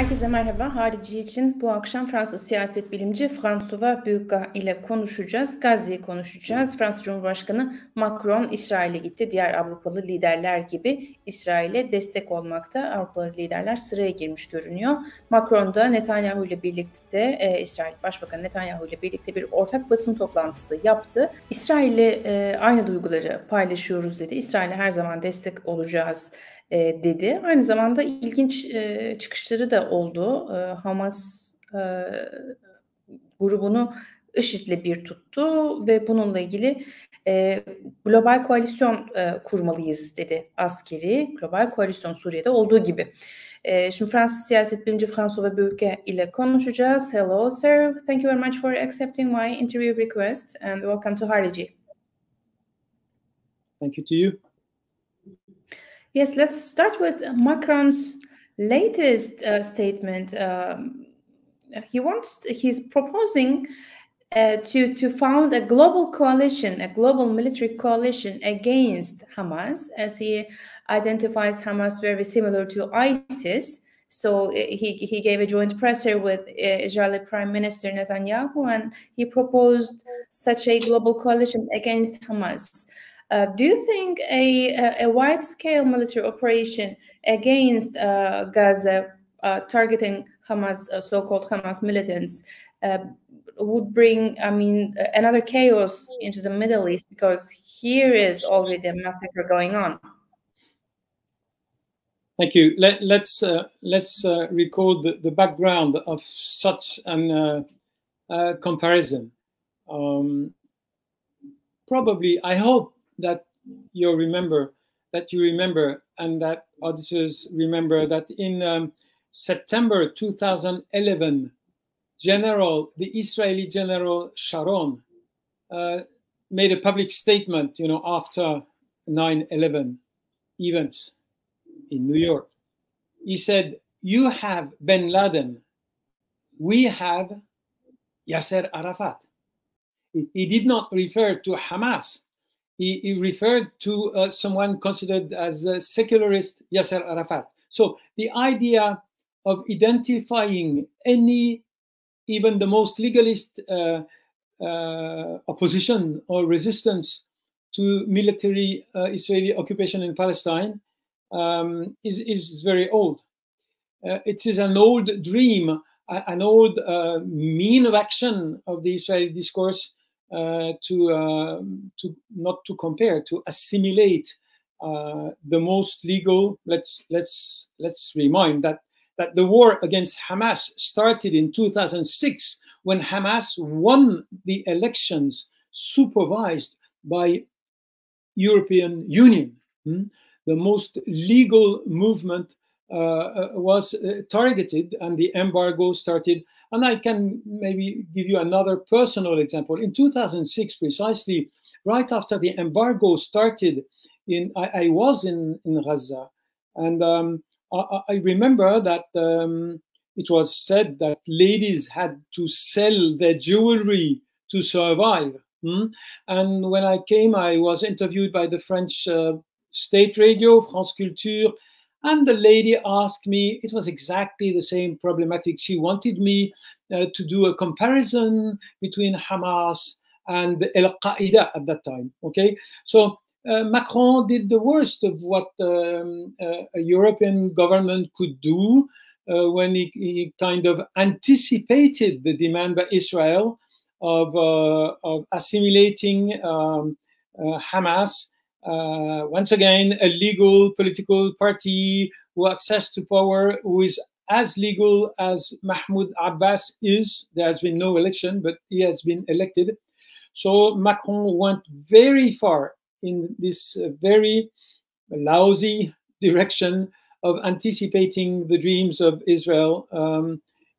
Herkese merhaba. Harici için bu akşam Fransız siyaset bilimci François Burgat ile konuşacağız. Gazze'yi konuşacağız. Fransız Cumhurbaşkanı Macron İsrail'e gitti. Diğer Avrupalı liderler gibi İsrail'e destek olmakta. Avrupalı liderler sıraya girmiş görünüyor. Macron da Netanyahu ile birlikte, İsrail Başbakanı Netanyahu ile birlikte bir ortak basın toplantısı yaptı. İsrail'le aynı duyguları paylaşıyoruz dedi. İsrail'e her zaman destek olacağız dedi. Aynı zamanda ilginç çıkışları da oldu. Hamas grubunu IŞİD'le bir tuttu ve bununla ilgili global koalisyon kurmalıyız dedi askeri. Global koalisyon Suriye'de olduğu gibi. Şimdi Fransız siyaset bilimci François Burgat ile konuşacağız. Hello sir, thank you very much for accepting my interview request and welcome to Harici'ye. Thank you to you. Yes, let's start with Macron's latest statement. He's proposing to found a global coalition, a global military coalition against Hamas, as he identifies Hamas very similar to ISIS. So he gave a joint presser with Israeli Prime Minister Netanyahu, and he proposed such a global coalition against Hamas. Do you think a wide-scale military operation against Gaza, targeting Hamas, so-called Hamas militants, would bring, another chaos into the Middle East, because here is already a massacre going on? Thank you. Let's recall the background of such an comparison. Probably, I hope that you remember, and that auditors remember that in September 2011, the Israeli General Sharon made a public statement, after 9/11 events in New York. He said, "You have bin Laden, we have Yasser Arafat." He did not refer to Hamas. He referred to someone considered as a secularist, Yasser Arafat. So the idea of identifying even the most legalist opposition or resistance to military Israeli occupation in Palestine is very old. It is an old dream, an old mean of action of the Israeli discourse, to not to compare, to assimilate the most legal. Let's remind that the war against Hamas started in 2006 when Hamas won the elections supervised by European Union. The most legal movement was targeted, and the embargo started. And I can maybe give you another personal example. In 2006, precisely right after the embargo started, I was in Gaza, and I remember that it was said that ladies had to sell their jewelry to survive. And when I came, I was interviewed by the French state radio, France Culture, and the lady asked me, it was exactly the same problematic. She wanted me to do a comparison between Hamas and Al-Qaeda at that time. Okay, so Macron did the worst of what a European government could do when he kind of anticipated the demand by Israel of assimilating Hamas. Once again, a legal political party who access to power, who is as legal as Mahmoud Abbas is. There has been no election, but he has been elected. So Macron went very far in this very lousy direction of anticipating the dreams of Israel,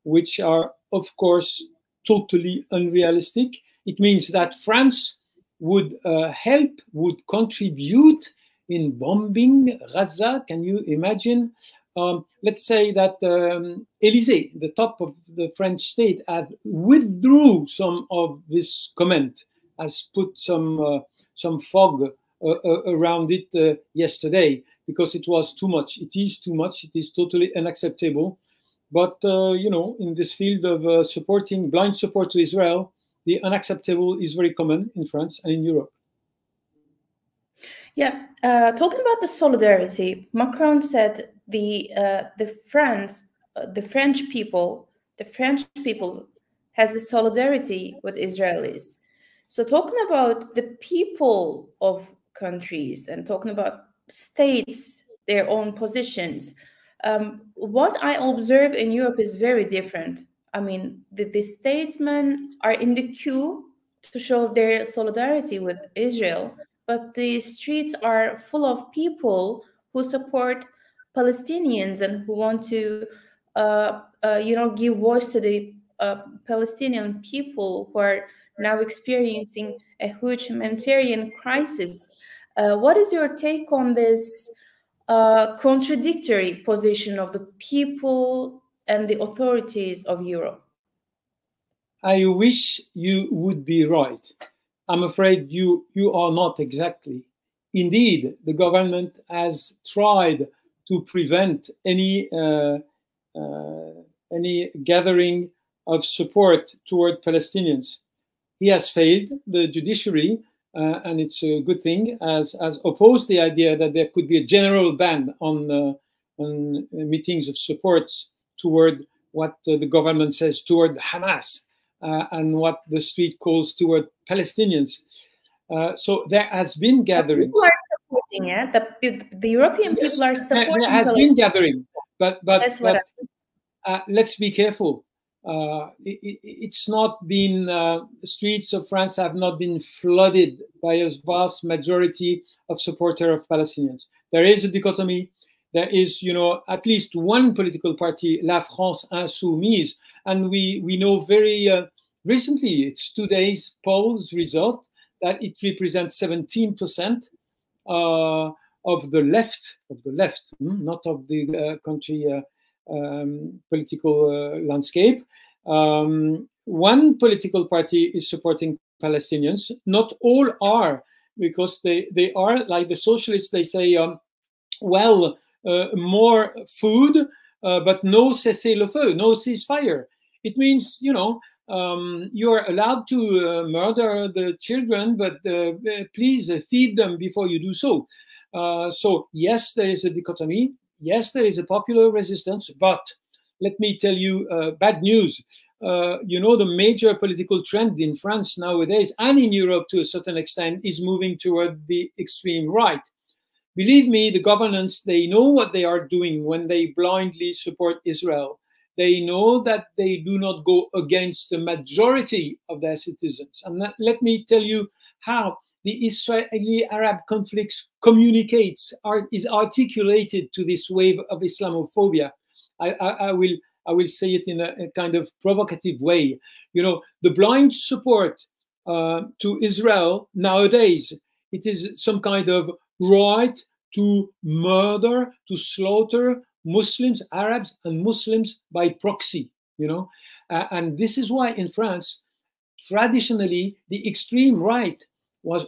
which are, of course, totally unrealistic. It means that France would help, would contribute in bombing Gaza. Can you imagine? Let's say that Élysée, the top of the French state, had withdrew some of this comment, has put some fog around it yesterday, because it was too much. It is too much. It is totally unacceptable. But you know, in this field of supporting blind support to Israel, the unacceptable is very common in France and in Europe. Yeah, talking about the solidarity, Macron said the French people has the solidarity with Israelis. So talking about the people of countries and talking about states, their own positions, what I observe in Europe is very different. I mean, the statesmen are in the queue to show their solidarity with Israel, but the streets are full of people who support Palestinians and who want to, give voice to the Palestinian people who are now experiencing a huge humanitarian crisis. What is your take on this contradictory position of the people and the authorities of Europe? I wish you would be right. I'm afraid you are not exactly. Indeed, the government has tried to prevent any gathering of support toward Palestinians. He has failed. The judiciary, and it's a good thing, has opposed the idea that there could be a general ban on meetings of support toward what the government says toward Hamas. And what the street calls toward Palestinians. So there has been gathering. People are supporting, yeah? The European people are supporting. There has been gathering, but let's be careful. It's not been, the streets of France have not been flooded by a vast majority of supporters of Palestinians. There is a dichotomy. There is, you know, at least one political party, La France Insoumise, and we know very recently, it's today's polls result, that it represents 17% of the left, not of the country political landscape. One political party is supporting Palestinians. Not all are, because they are, like the socialists, they say, more food, but no cessez-le-feu, no ceasefire. It means, you know, you're allowed to murder the children, but please feed them before you do so. So yes, there is a dichotomy. Yes, there is a popular resistance, but let me tell you bad news. You know, the major political trend in France nowadays, and in Europe to a certain extent, is moving toward the extreme right. Believe me, the governments, they know what they are doing when they blindly support Israel. They know that they do not go against the majority of their citizens. And let me tell you how the Israeli-Arab conflicts is articulated to this wave of Islamophobia. I will say it in a kind of provocative way. You know, the blind support to Israel nowadays, it is some kind of right to murder, to slaughter Muslims, Arabs, and Muslims by proxy, you know. And this is why in France, traditionally, the extreme right was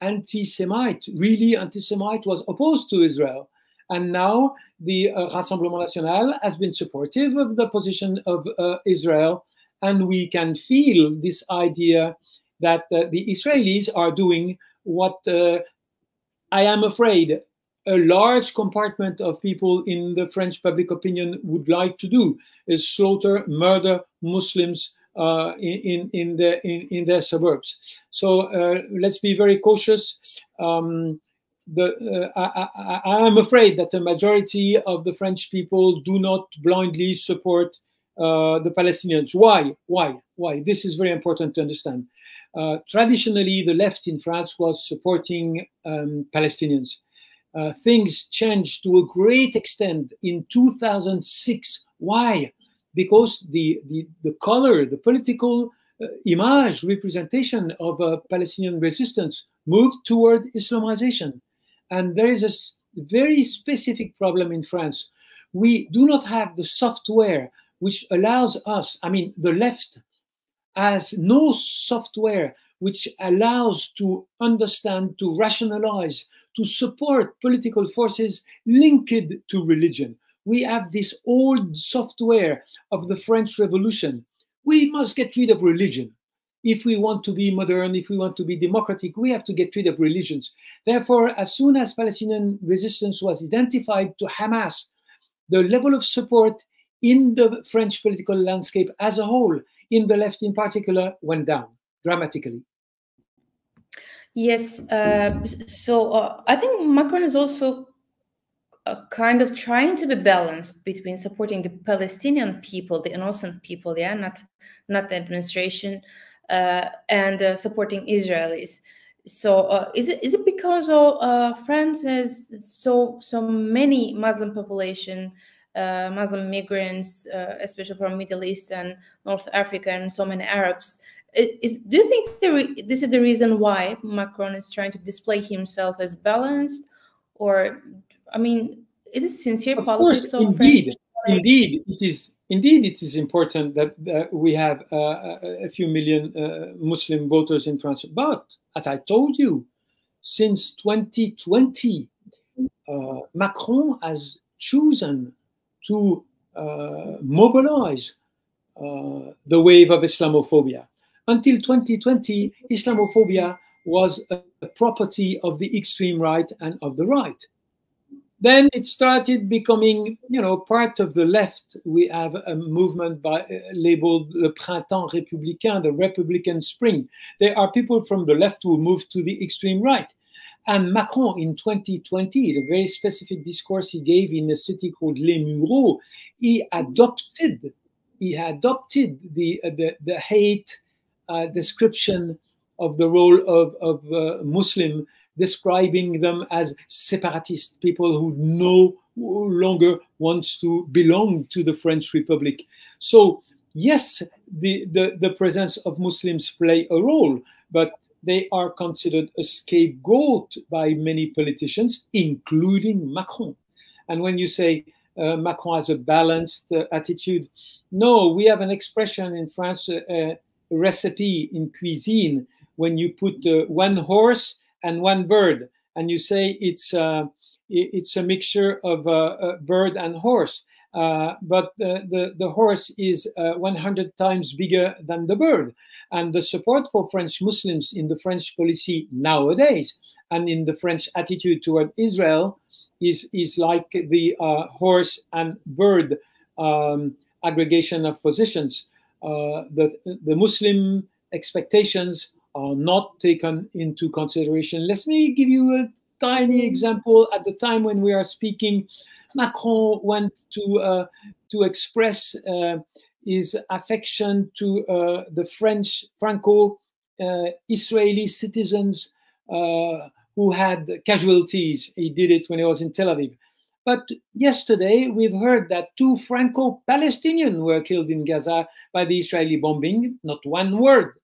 anti-Semite, really anti-Semite, was opposed to Israel. And now the Rassemblement National has been supportive of the position of Israel. And we can feel this idea that the Israelis are doing what I am afraid a large compartment of people in the French public opinion would like to do, is slaughter, murder Muslims in their suburbs. So let's be very cautious. I am afraid that the majority of the French people do not blindly support the Palestinians. Why? This is very important to understand. Traditionally, the left in France was supporting Palestinians. Things changed to a great extent in 2006. Why? Because the color, the political image, representation of Palestinian resistance moved toward Islamization. And there is a very specific problem in France. We do not have the software which allows us, I mean, the left has no software which allows to understand, to rationalize, to support political forces linked to religion. We have this old software of the French Revolution. We must get rid of religion. If we want to be modern, if we want to be democratic, we have to get rid of religions. Therefore, as soon as Palestinian resistance was identified to Hamas, the level of support in the French political landscape as a whole, in the left in particular, went down dramatically. Yes, I think Macron is also kind of trying to be balanced between supporting the Palestinian people, the innocent people, yeah, not the administration, and supporting Israelis. So is it because of France has so many Muslim population, Muslim migrants, especially from Middle East and North Africa, and so many Arabs? Do you think this is the reason why Macron is trying to display himself as balanced, or, I mean, is it sincere politics of French? Indeed, it is important that we have a few million Muslim voters in France. But as I told you, since 2020, Macron has chosen to mobilize the wave of Islamophobia. Until 2020, Islamophobia was a property of the extreme right and of the right. Then it started becoming, part of the left. We have a movement labeled Le Printemps Républicain, the Republican Spring. There are people from the left who moved to the extreme right. And Macron in 2020, the very specific discourse he gave in a city called Les Mureaux, he adopted the hate description of the role of Muslim, describing them as separatist, people who no longer wants to belong to the French Republic. So yes, the presence of Muslims play a role, but they are considered a scapegoat by many politicians, including Macron. And when you say Macron has a balanced attitude, no, we have an expression in France, a recipe in cuisine, when you put one horse and one bird, and you say it's a mixture of bird and horse, but the horse is 100 times bigger than the bird. And the support for French Muslims in the French policy nowadays and in the French attitude toward Israel is like the horse and bird aggregation of positions. The Muslim expectations are not taken into consideration. Let me give you a tiny example. At the time when we are speaking, Macron went to express his affection to the French Franco-Israeli citizens who had casualties. He did it when he was in Tel Aviv. But yesterday, we've heard that 2 Franco-Palestinians were killed in Gaza by the Israeli bombing. Not one word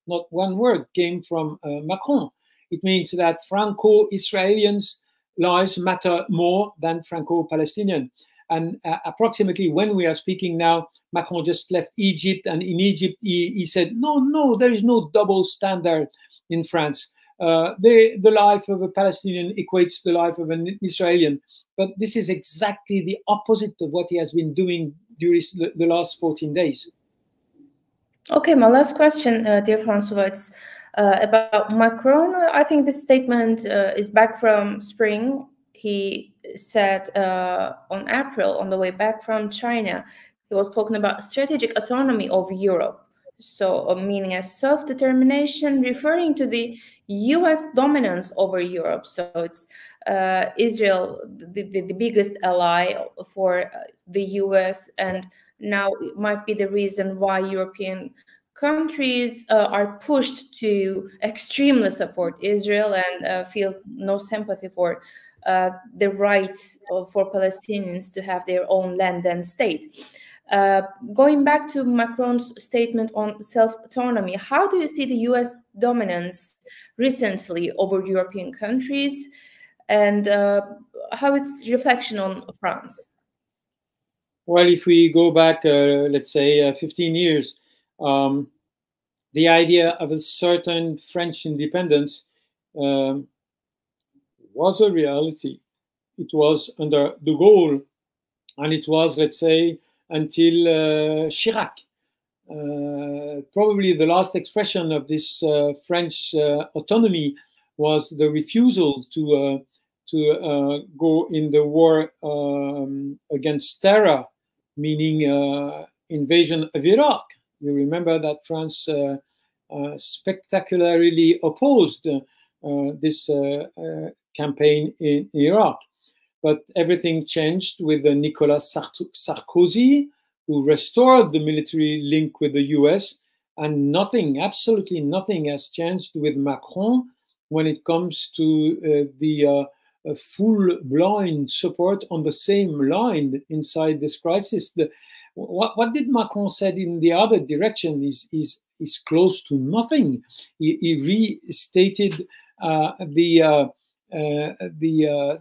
came from Macron. It means that Franco-Israelians' lives matter more than Franco-Palestinian. And approximately when we are speaking now, Macron just left Egypt, and in Egypt, he said, no, there is no double standard in France. The life of a Palestinian equates to the life of an Israeli. But this is exactly the opposite of what he has been doing during the last 14 days. Okay, my last question, dear François, it's about Macron. I think this statement is back from spring. He said on April, on the way back from China, he was talking about strategic autonomy of Europe. So meaning as self-determination, referring to the US dominance over Europe. So it's Israel, the biggest ally for the US, and now it might be the reason why European countries are pushed to extremely support Israel and feel no sympathy for the rights for Palestinians to have their own land and state. Going back to Macron's statement on self-autonomy, how do you see the US dominance recently over European countries, and how its reflection on France? Well, if we go back, let's say 15 years, the idea of a certain French independence was a reality. It was under de Gaulle and it was, let's say, until Chirac. Probably the last expression of this French autonomy was the refusal to go in the war against terror, meaning invasion of Iraq. You remember that France spectacularly opposed this campaign in Iraq. But everything changed with Nicolas Sarkozy, who restored the military link with the US, and nothing, absolutely nothing has changed with Macron when it comes to the full-blown support on the same line inside this crisis. What did Macron said in the other direction is close to nothing. He restated the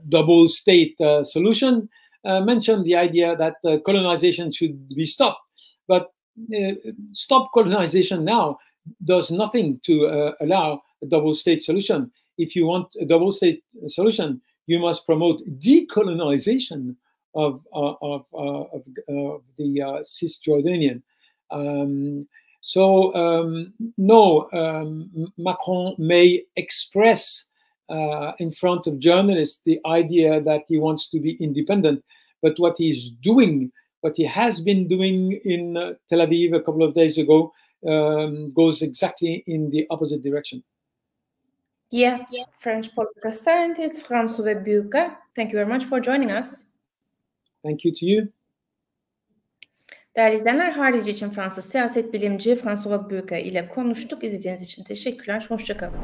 double state solution, mentioned the idea that colonization should be stopped, but stop colonization now does nothing to allow a double state solution. If you want a double state solution, you must promote decolonization of the Cisjordanian. No, Macron may express in front of journalists the idea that he wants to be independent, but what he's doing, what he has been doing in Tel Aviv a couple of days ago, goes exactly in the opposite direction. Yeah, French political scientist François Burgat, thank you very much for joining us. Thank you to you. Değerli izleyenler, Harici için Fransız siyaset bilimci François Burgat ile konuştuk. İzlediğiniz için teşekkürler. Hoşça kalın.